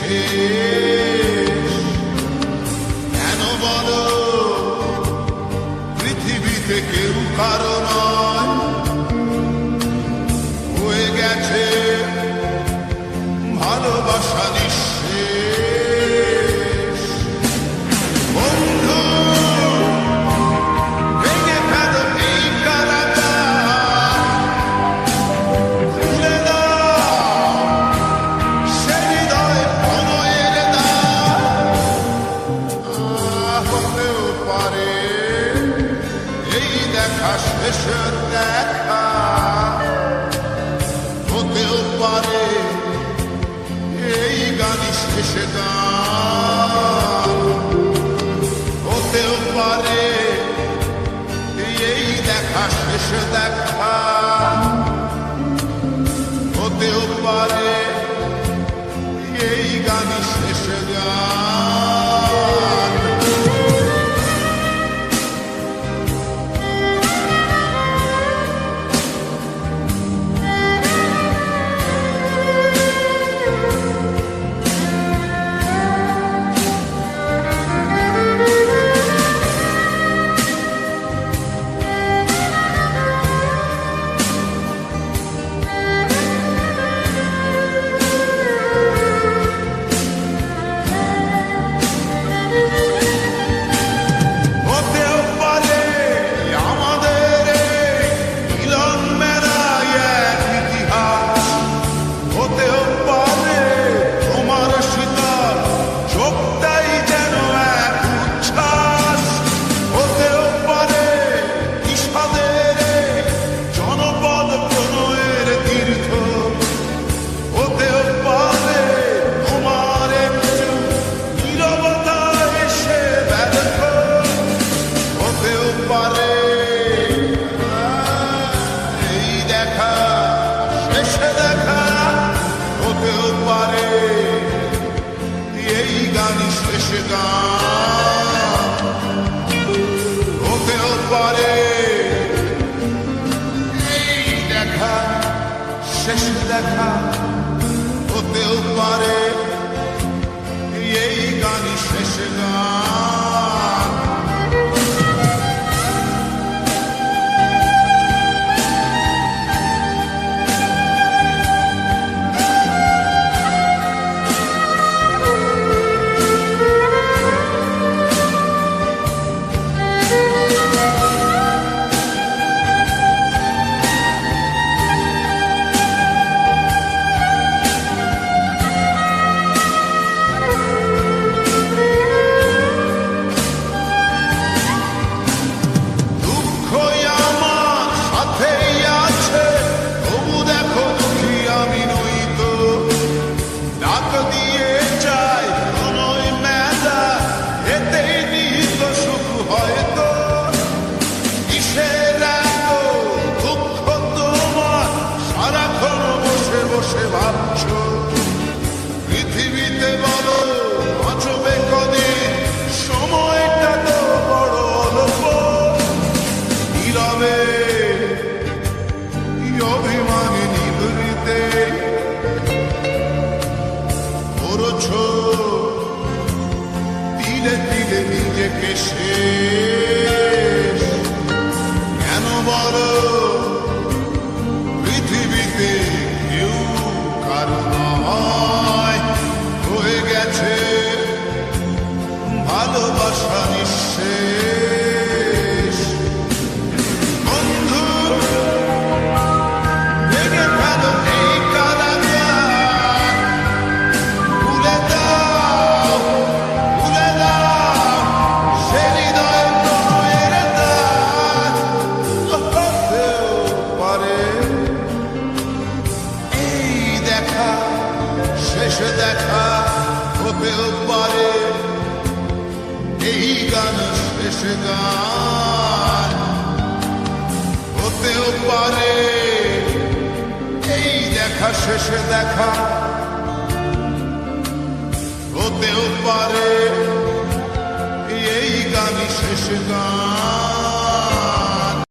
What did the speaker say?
শেষ। কেন বলো পৃথিবীতে কেউ কারো নয়, হয়ে গেছে ভালোবাসা নিঃশেষ। বন্ধু ভেঙে ফেলো এই কারাগার, খুলে দাও সে হৃদয় প্রণয়ের দ্বার। হতেও পারে এই দেখা শেষের দেখা, হতেও পারে এই গানই শেষ গান, হতেও পারে এই দেখা শেষ দেখা, হতেও পারে এই গানই শেষ গান। শেষ গান, হতেও পারে এই দেখা শেষ দেখা, হতেও পারে এই গানই শেষ গান। পৃথিবীতে বলো বাঁচবে কদিন, সময়টা তো বড় অল্প। নীরবে অভিমানী নিভৃতে করছ তিলে তিলে নিজেকে শেষ। কেন বলো পৃথিবীতে কেউ কারো নয়, হয়ে গেছে ভালোবাসা নিঃশেষ। বন্ধু ভেঙে ফেলো এই কারাগার, খুলে দাও সে হৃদয় প্রণয়ের দ্বার। হতেও পারে এই দেখা শেষ দেখা, হতেও পারে এই গান শেষ গান, হতেও পারে এই দেখা শেষ দেখা, হতেও পারে এই গানই শেষ গান।